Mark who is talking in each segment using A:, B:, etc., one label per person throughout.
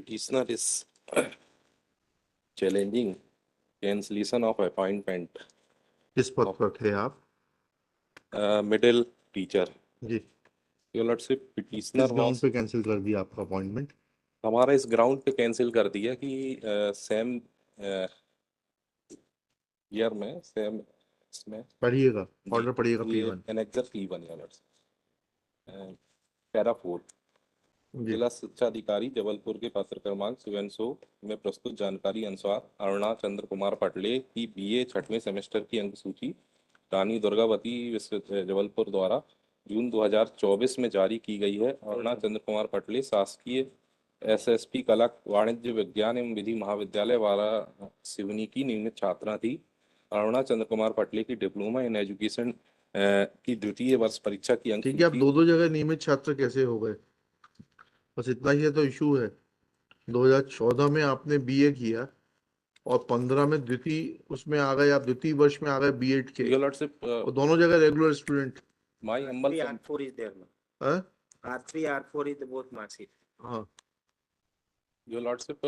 A: petitioner is challenging cancellation of appointment
B: किस पद पर थे आप?
A: middle teacher.
B: जी,
A: Your Lordship,
B: किस
A: petitioner
B: ग्राउंड
A: was
B: पे कैंसिल कर दिया आपका अपॉइंटमेंट?
A: हमारा इस ग्राउंड पे कैंसिल कर दिया कि सेम ईयर में सेम इसमें
B: पढ़िएगा,
A: जी,
B: ऑर्डर पढ़िएगा
A: ये
B: P1
A: annexure P1 Your Lordship, para 4
B: जी।
A: जिला शिक्षा अधिकारी जबलपुर के पत्र क्रमांक 700 में प्रस्तुत जानकारी अनुसार अरुणा चंद्र कुमार पटले की बीए छठवें सेमेस्टर की अंक सूची रानी दुर्गावती विश्वविद्यालय जबलपुर द्वारा जून 2024 में जारी की गई है। अरुणा चंद्र कुमार पटले शासकीय एसएसपी कला वाणिज्य विज्ञान एवं विधि महाविद्यालय वाराणसी की नियमित छात्रा थी। अरुणा चंद्र कुमार पटले की डिप्लोमा इन एजुकेशन की द्वितीय वर्ष परीक्षा की अंक
B: ठीक है, अब
A: सूची
B: दो जगह नियमित छात्र कैसे हो गए? बस इतना ही है तो इशू है। 2014 में आपने बीए किया और 15 में द्वितीय उसमें आ गए, आप द्वितीय वर्ष में आ गए बीएड के,
A: Your Lordship,
B: और दोनों जगह regular student.
A: my humble
C: R4 is there now.
B: हाँ
C: R3, R4 is both mark sheet.
B: हाँ,
A: Your Lordship,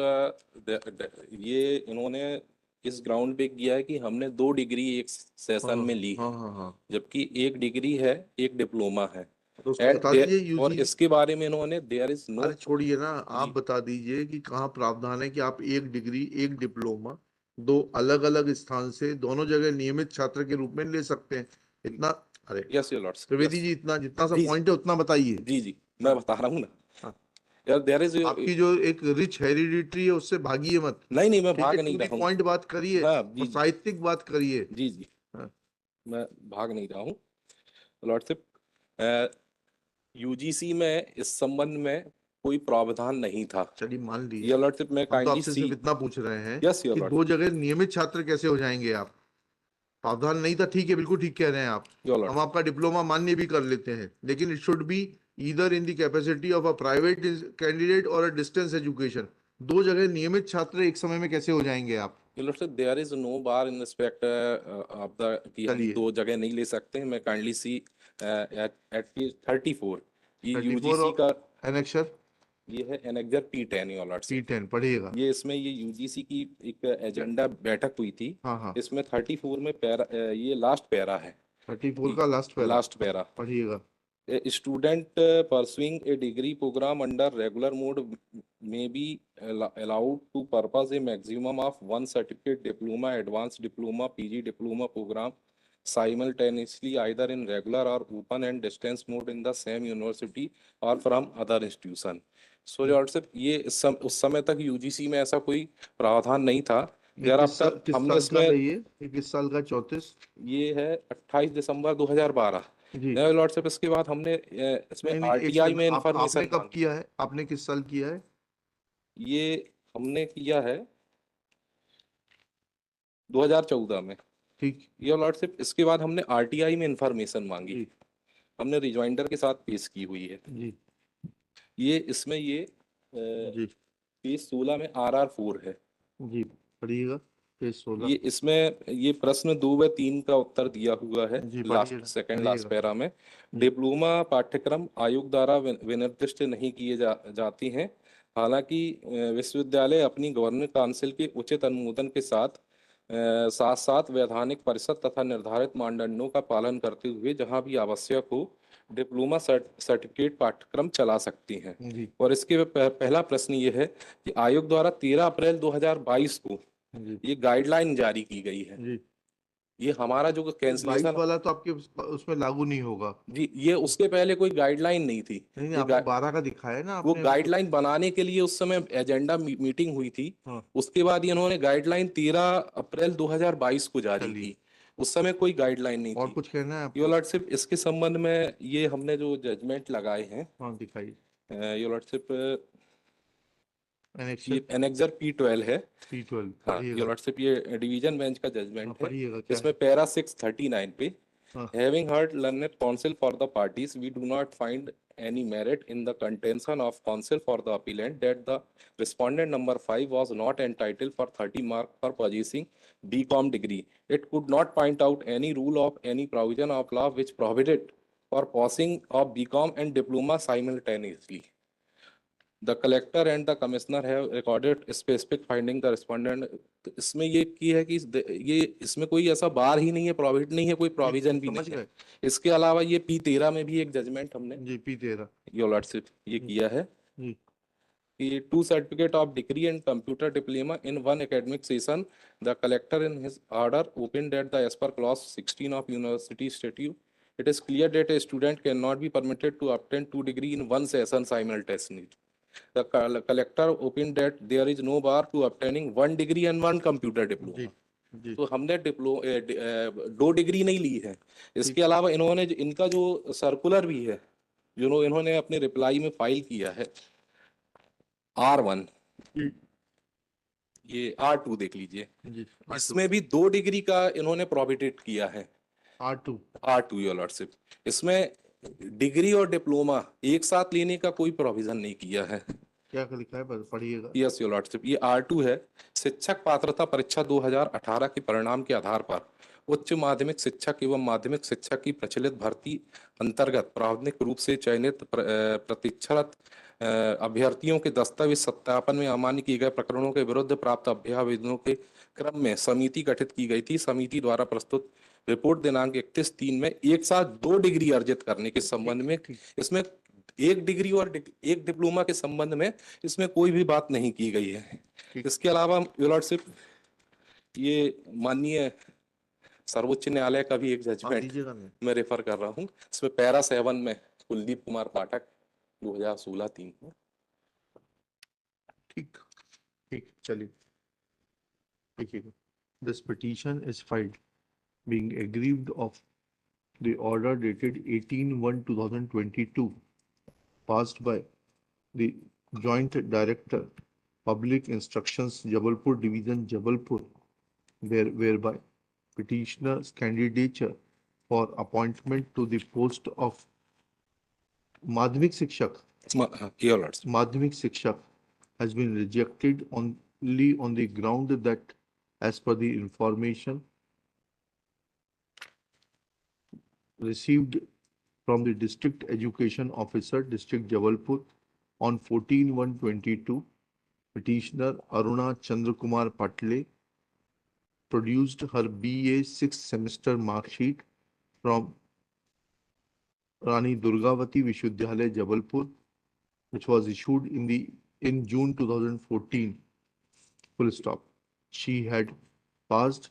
A: ये इन्होंने इस ग्राउंड पे किया है कि हमने 2 डिग्री एक सेशन में ली है,
B: हाँ हाँ हाँ,
A: जबकि 1 डिग्री है, 1 डिप्लोमा है।
B: तो उसको
A: And
B: बता
A: there-
B: दीजिए
A: और
B: यूजी।
A: इसके बारे में इन्होंने देयर इज नो
B: अरे छोड़िए ना, आप बता दीजिए कि कहाँ प्रावधान है कि आप 1 डिग्री 1 डिप्लोमा 2 अलग अलग स्थान से दोनों जगह नियमित छात्र के रूप में ले सकते हैं। इतना, अरे
A: yes your Lord's
B: Trivedi ji, इतना जितना सा
A: जी,
B: पॉइंट है उतना बताइए।
A: जी जी मैं बता रहा हूँ ना
B: हाँ।
A: यार देयर इज
B: आपकी जो एक रिच हेरिडिटरी है उससे भागिए मत।
A: नहीं मैं
B: ठीक
A: भाग
B: है,
A: नहीं
B: टू दी
A: रहा हूँ।
B: पॉइंट बात करिए
A: हाँ,
B: और
A: जी
B: साहित्यिक बात करिए।
A: जी जी
B: हाँ।
A: मैं भाग नहीं रहा हूँ लॉर्डशिप। यूजीसी में इस संबंध में कोई प्रावधान नहीं था।
B: चलिए मान लीजिए,
A: योर लॉर्डशिप मैं
B: हम तो
A: काइंडली
B: आपसे
A: सी
B: सिर्फ इतना पूछ रहे हैं
A: यस योर
B: कि
A: लॉर्ड
B: 2 जगह नियमित छात्र कैसे हो जाएंगे आप? प्रावधान नहीं था, ठीक है, बिल्कुल ठीक कह रहे हैं आप।
A: योर
B: हम
A: लॉर्डशिप
B: आपका डिप्लोमा मान्य भी कर लेते हैं, लेकिन it should be either in the capacity of a private candidate और अ डिस्टेंस एजुकेशन। 2 जगह नियमित छात्र एक समय में कैसे हो जाएंगे आप?
A: Your lordship there is no bar in respect of the कि हम
B: चलिए।
A: 2 जगह नहीं ले सकते हैं। मैं काइंडली सी एट 34 ये
B: 34
A: यूजीसी का
B: एनेक्सर
A: ये है annexure P10 your lordship.
B: P10 पढ़िएगा।
A: ये इसमें ये यूजीसी की एक एजेंडा बैठक हुई थी।
B: हाँ हाँ,
A: इसमें 34 में पैरा ये लास्ट पैरा है।
B: 34 का लास्ट पैरा
A: लास्ट पैरा
B: पढ़िएगा।
A: A student pursuing a degree program under regular mode may be allowed to pursue a maximum of 1 certificate diploma, advanced diploma, PG diploma program simultaneously either in regular or open and distance mode in the same university or from other institution. So lordship ये उस समय तक UGC में ऐसा कोई प्रावधान नहीं था। यार आपका हमने इसमें
B: किस साल का 34
A: ये है 28 दिसंबर 2012
B: जी।
A: लॉर्डशिप। इसके बाद हमने इसमें आरटीआई में इंफॉर्मेशन
B: आपने कब किया है? आपने किस साल किया है?
A: ये हमने किया है 2014 में।
B: ठीक,
A: ये लॉर्डशिप इसके बाद हमने आरटीआई में इंफॉर्मेशन मांगी,
B: जी
A: हमने रिजॉइंडर के साथ पेश की हुई है।
B: जी
A: ये इसमें ये
B: जी
A: पेज 16 में RR4 है
B: जी, पढ़िएगा पेज 16।
A: ये इसमें ये प्रश्न 2 व 3 का उत्तर दिया हुआ है
B: जी,
A: लास्ट सेकंड लास्ट पैरा में। डिप्लोमा पाठ्यक्रम आयोग द्वारा विनिर्दिष्ट नहीं किए जाती हैं। हालांकि विश्वविद्यालय अपनी गवर्निंग काउंसिल के उचित अनुमोदन के साथ साथ वैधानिक परिषद तथा निर्धारित मानदंडों का पालन करते हुए जहां भी आवश्यक हो डिप्लोमा सर्टिफिकेट पाठ्यक्रम चला सकती हैं।
B: जी
A: और इसके पहला प्रश्न ये है कि आयोग द्वारा 13 अप्रैल 2022 को
B: जी
A: ये गाइडलाइन जारी की गई है।
B: जी,
A: ये हमारा जो
B: 22
A: कैंसिलेशन
B: वाला तो आपके उसमें लागू नहीं होगा।
A: जी ये उसके पहले कोई गाइडलाइन नहीं थी।
B: नहीं,
A: ये
B: आपको 12 का दिखाया है ना
A: वो
B: आपने।
A: गाइडलाइन बनाने के लिए उस समय एजेंडा मीटिंग हुई थी।
B: हाँ।
A: उसके बाद इन्होंने गाइडलाइन 13 अप्रैल 2022 को जारी की। उस समय कोई गाइडलाइन नहीं
B: और
A: थी।
B: कुछ कहना है आपको?
A: योर लॉर्डशिप इसके संबंध में ये हमने जो जजमेंट लगाए हैं
B: हाँ दिखाइए।
A: योर लॉर्डशिप
B: एनेक्सर
A: ये एनेक्सर P12 है।
B: P12
A: हाँ योर लॉर्डशिप ये डिवीजन बेंच का जजमेंट है।
B: पढ़िएगा क्या?
A: इसमें पैरा 639 पे
B: हाँ।
A: having heard learned counsel for the parties, we do not find any merit in the contention of counsel for the appellant that the respondent number 5 was not entitled for 30 mark for possessing BCom degree. It could not point out any rule of any provision of law which prohibited for passing of BCom and diploma simultaneously. The collector and the commissioner have recorded specific finding the respondent. तो इसमें ये की है कि ये इसमें कोई ऐसा बार ही नहीं है, प्रोविजन नहीं है, कोई प्रोविजन भी
B: समझ
A: नहीं है।
B: गए?
A: इसके अलावा ये P13 में भी एक जजमेंट हमने
B: जी P13
A: योर लॉर्डशिप ये किया है
B: जी
A: कि two certificate of degree in computer diploma in one academic session the collector in his order opined that the age per clause 16 of university statute it is clear that a student cannot be permitted to obtain two degree in one session simultaneously. The collector opined that there is no bar to obtaining one degree and one computer
B: जी
A: diploma.
B: जी
A: तो हमने दो degree नहीं ली है। इसके अलावा इन्होंने इनका जो सर्कुलर भी है, जो इन्होंने अपने रिप्लाई में फाइल किया है R1,
B: जी
A: ये R2 देख लीजिए,
B: जी
A: इसमें भी 2 डिग्री का इन्होंने प्रोहिबिटेड किया है।
B: R2
A: R2 योर लॉर्डशिप, इसमें डिग्री और डिप्लोमा एक साथ लेने का कोई प्रोविजन नहीं किया है।
B: क्या लिखा है, बस पढ़िएगा।
A: यस योर लॉर्डशिप, ये R2 है। शिक्षक पात्रता परीक्षा 2018 के परिणाम के आधार पर उच्च माध्यमिक शिक्षक एवं माध्यमिक शिक्षक की प्रचलित भर्ती अंतर्गत प्रावधानिक रूप से चयनित प्रतीक्षारत अभ्यर्थियों के दस्तावेज सत्यापन में अमान्य किए गए प्रकरणों के विरुद्ध प्राप्त अभ्यावेदनों के क्रम में समिति गठित की गई थी। समिति द्वारा प्रस्तुत रिपोर्ट दिनांक 31/3 में एक साथ 2 डिग्री अर्जित करने के संबंध में, इसमें एक डिग्री और एक डिप्लोमा के संबंध में इसमें कोई भी बात नहीं की गई है। इसके अलावा योर लॉर्डशिप, ये माननीय सर्वोच्च न्यायालय का भी एक जजमेंट
B: दीजिएगा नहीं।
A: मैं रेफर कर रहा हूँ। इसमें पैरा 7 में कुलदीप कुमार पाठक 2016-3 में।
B: ठीक ठीक चलिए देखिएगा। This petition is filed being aggrieved of the order dated 18/1/2022 passed by the Joint Director Public Instructions Jabalpur Division Jabalpur whereby petitioner's candidature for appointment to the post of Madhyamik Shikshak
A: your lordship,
B: Madhyamik Shikshak has been rejected only on the ground that, as per the information received from the District Education Officer, District Jabalpur, on 14/1/22, petitioner Aruna Chandrakumar Patle produced her BA 6th semester mark sheet from Rani Durgavati Vishwavidyalaya, Jabalpur, which was issued in June 2014. Full stop. She had passed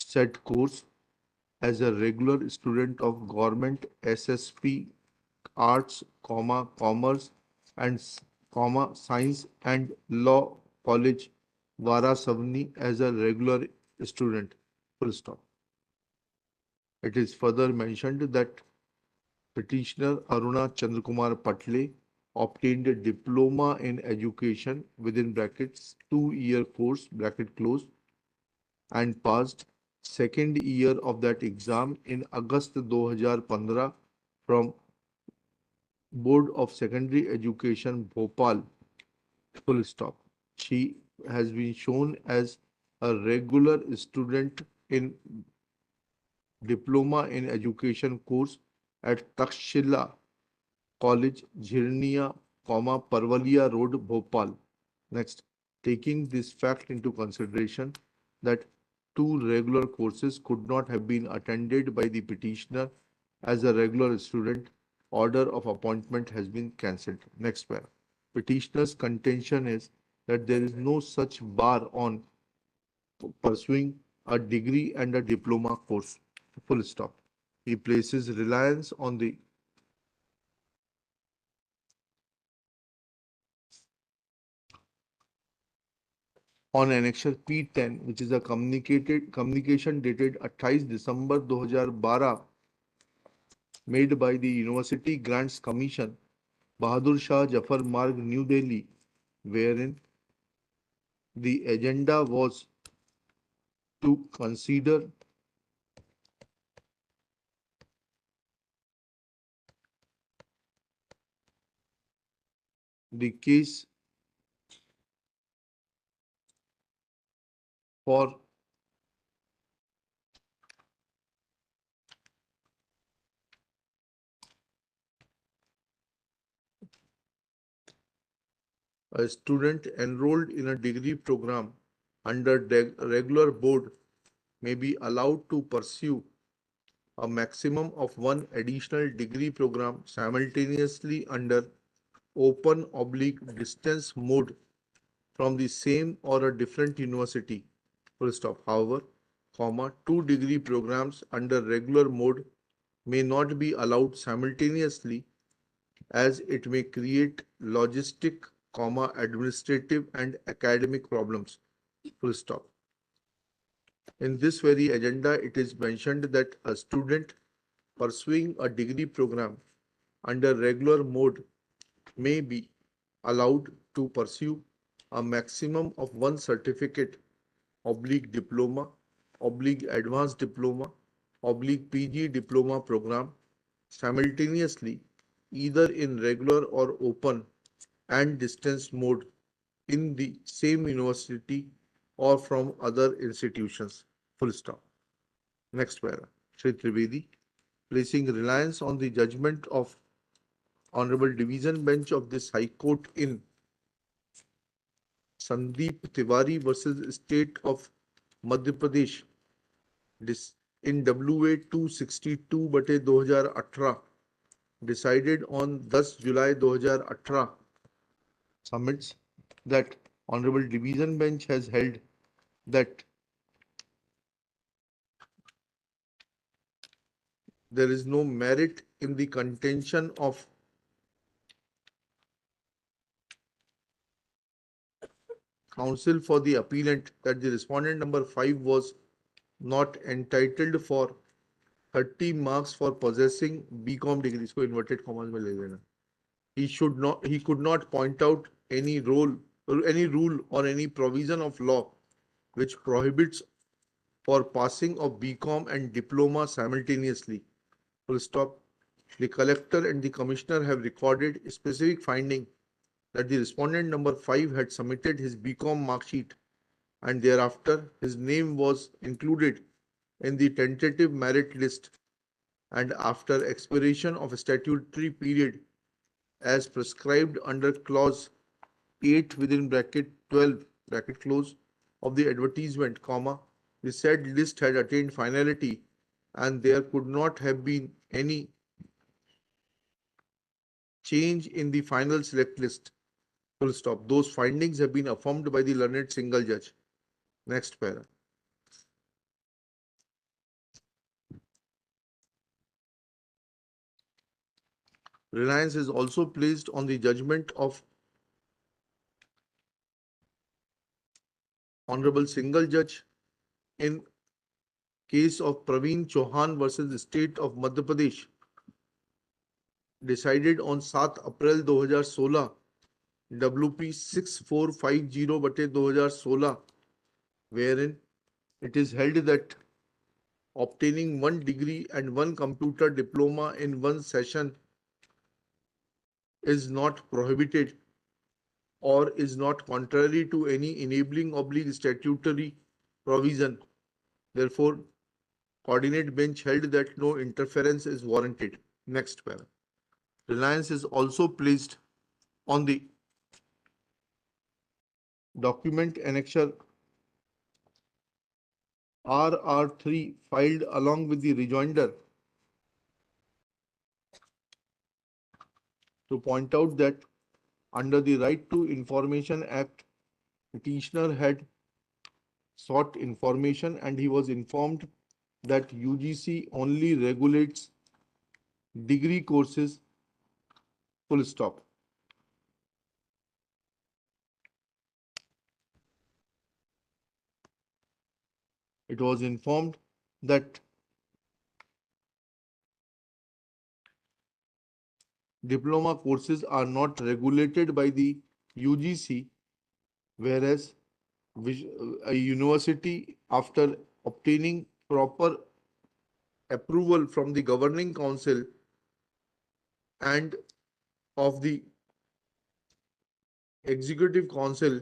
B: said course as a regular student of Government SSP Arts, Commerce and Science and Law College, Varasavani as a regular student. Full stop. It is further mentioned that petitioner Aruna Chandrakumar Patle obtained a diploma in education within brackets 2-year course bracket close and passed second year of that exam in August 2015 from Board of Secondary Education Bhopal. Full stop. She has been shown as a regular student in diploma in education course at Takshila College, Jhirnia, Parvalia Road, Bhopal. Next, taking this fact into consideration that two regular courses could not have been attended by the petitioner as a regular student, order of appointment has been cancelled. Next paragraph. Petitioner's contention is that there is no such bar on pursuing a degree and a diploma course. Full stop. He places reliance on the on annexure P10, which is a communication dated 28 December 2012 made by the University Grants Commission, Bahadur Shah Jafar Marg, New Delhi, wherein the agenda was to consider the case for A student enrolled in a degree program under regular board may be allowed to pursue a maximum of one additional degree program simultaneously under open/distance mode from the same or a different university. Full stop. However, two degree programs under regular mode may not be allowed simultaneously as it may create logistic, administrative and academic problems. Full stop. In this very agenda, it is mentioned that a student pursuing a degree program under regular mode may be allowed to pursue a maximum of one certificate/diploma/advanced diploma/PG diploma program simultaneously either in regular or open and distance mode in the same university or from other institutions. Full stop. Next para. Shri Trivedi, placing reliance on the judgment of Honorable Division Bench of this High Court in Sandeep Tiwari versus State of Madhya Pradesh in WA 262/2018 decided on 10 July 2018 submits that Honorable Division Bench has held that there is no merit in the contention of counsel for the appellant that the respondent number 5 was not entitled for 30 marks for possessing BCom degree. इसको inverted commas में ले लेना. He could not point out any rule or any provision of law which prohibits for passing of BCom and diploma simultaneously. Full stop. The collector and the commissioner have recorded a specific finding that the respondent number 5 had submitted his BCom mark sheet and thereafter his name was included in the tentative merit list, and after expiration of a statutory period as prescribed under clause 8 within bracket 12 bracket close of the advertisement, the said list had attained finality and there could not have been any change in the final select list. Full stop. Those findings have been affirmed by the learned single judge. Next para. Reliance is also placed on the judgment of Honorable Single Judge in case of Praveen Chauhan versus the State of Madhya Pradesh, decided on 7 April 2016, WP 6450/2016, wherein it is held that obtaining one degree and one computer diploma in one session is not prohibited or is not contrary to any enabling/statutory provision. Therefore, coordinate bench held that no interference is warranted. Next para. Reliance is also placed on the document annexure RR3 filed along with the rejoinder to point out that under the Right to Information Act, petitioner had sought information and he was informed that UGC only regulates degree courses. Full stop. It was informed that diploma courses are not regulated by the UGC, whereas a university, after obtaining proper approval from the governing council and of the executive council,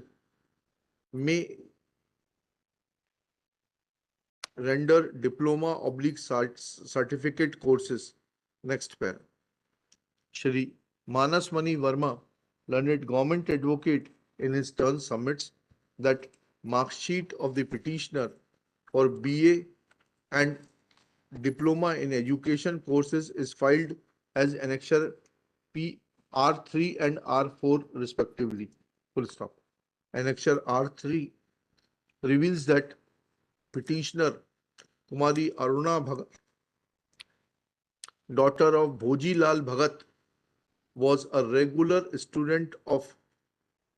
B: may render diploma/certificate courses. Next pair. Shri Manas Mani Verma, learned government advocate in his turn submits that mark sheet of the petitioner for BA and Diploma in Education courses is filed as Annexure P R3 and R4 respectively. Full stop. Annexure R3 reveals that petitioner Kumari Aruna Bhagat, daughter of Bhoji Lal Bhagat, was a regular student of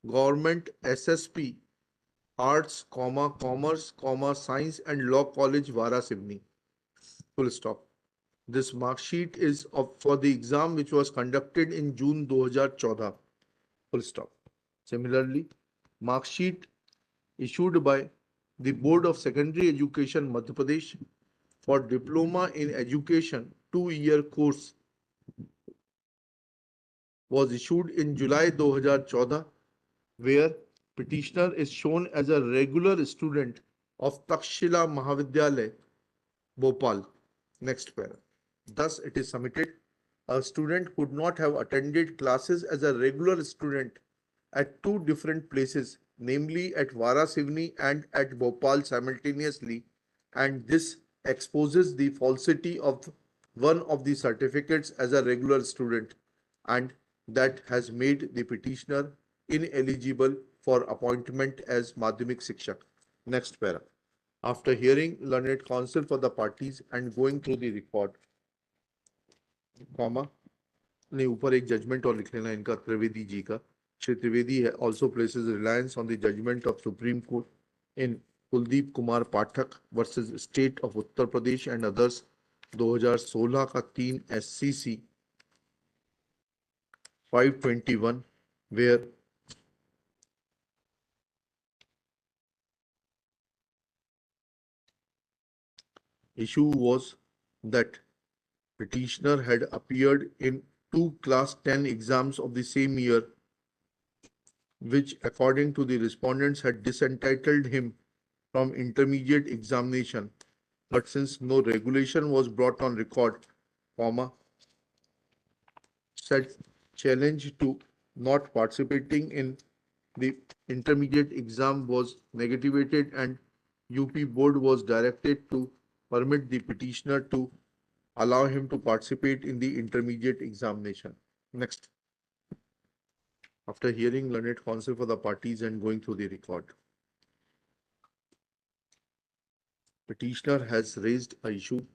B: Government SSP Arts, Commerce, Science and Law College, Varasibni. Full stop. This mark sheet is for the exam which was conducted in June 2014. Full stop. Similarly, mark sheet issued by the Board of Secondary Education Madhya Pradesh for Diploma in Education 2-year course was issued in July 2014, where petitioner is shown as a regular student of Takshila Mahavidyalaya, Bhopal. Next paragraph. Thus, it is submitted a student could not have attended classes as a regular student at two different places, namely at Varasivni and at Bhopal simultaneously, and this exposes the falsity of one of the certificates as a regular student, and that has made the petitioner ineligible for appointment as Madhyamik Shikshak. Next para. After hearing learned counsel for the parties and going through the record, comma, ने ऊपर एक judgement और लिख लेना इनका त्रिवेदी जी का. Shri Trivedi also places reliance on the judgment of Supreme Court in Kuldeep Kumar Pathak versus State of Uttar Pradesh and others 2016 का 3 SCC 521, where issue was that petitioner had appeared in two class 10 exams of the same year, which according to the respondents had disentitled him from intermediate examination. But since no regulation was brought on record, comma, said challenge to not participating in the intermediate exam was negativated and UP board was directed to permit the petitioner to allow him to participate in the intermediate examination. Next. After hearing learned counsel for the parties and going through the record, petitioner has raised an issue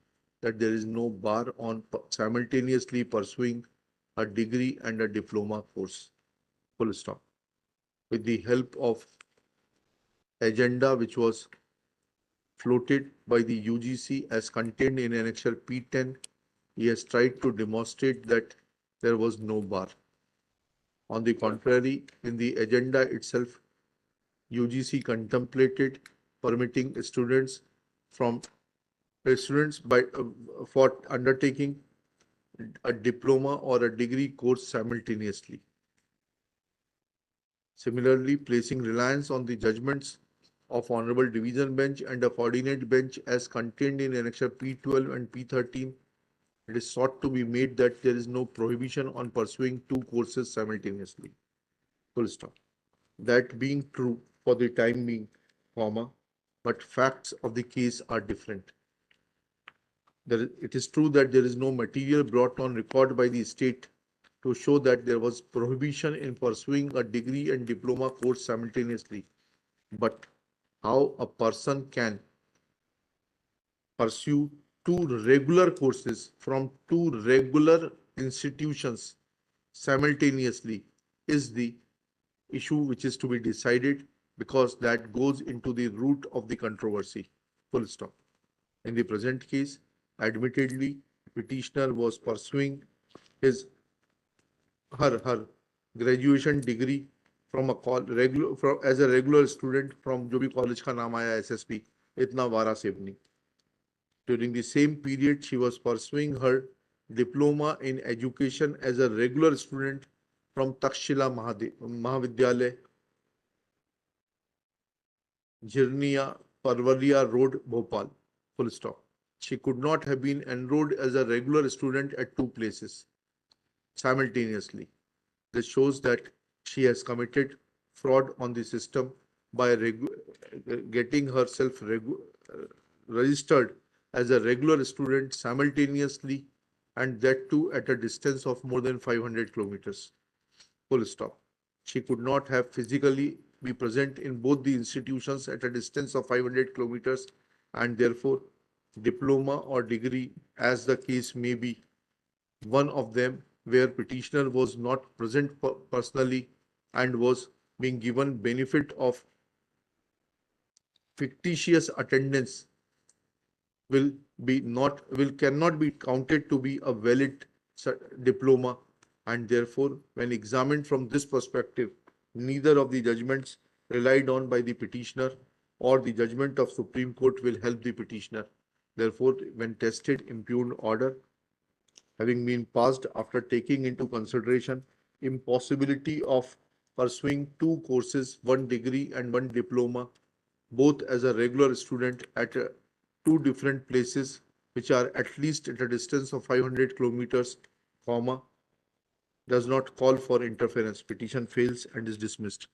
B: that there is no bar on simultaneously pursuing a degree and a diploma course. Full stop. With the help of agenda which was floated by the UGC as contained in Annexure P10, he has tried to demonstrate that there was no bar. On the contrary, in the agenda itself, UGC contemplated permitting students for undertaking a diploma or a degree course simultaneously. Similarly, placing reliance on the judgments of Honorable Division Bench and a coordinate bench as contained in Annexure P12 and P13, it is sought to be made that there is no prohibition on pursuing two courses simultaneously. Full stop. That being true for the time being, comma, but facts of the case are different. It is true that there is no material brought on record by the state to show that there was prohibition in pursuing a degree and diploma course simultaneously. But how a person can pursue two regular courses from two regular institutions simultaneously is the issue which is to be decided, because that goes into the root of the controversy. Full stop. In the present case, admittedly, petitioner was pursuing her graduation degree from as a regular student from जो भी college का नाम आया SSP इतना Waraseoni. During the same period, she was pursuing her diploma in education as a regular student from Takshila Mahavidyalaya, Jirniya Parvalia Road, Bhopal. Full stop. She could not have been enrolled as a regular student at two places simultaneously. This shows that she has committed fraud on the system by getting herself registered as a regular student simultaneously, and that too at a distance of more than 500 kilometers. Full stop. She could not have physically be present in both the institutions at a distance of 500 kilometers, and therefore diploma or degree, as the case may be, one of them where petitioner was not present personally and was being given benefit of fictitious attendance, cannot be counted to be a valid diploma, and therefore when examined from this perspective, neither of the judgments relied on by the petitioner or the judgment of Supreme Court will help the petitioner. Therefore, when tested, impugned order having been passed after taking into consideration impossibility of pursuing two courses, one degree and one diploma, both as a regular student at two different places, which are at least at a distance of 500 kilometers, does not call for interference. Petition fails and is dismissed.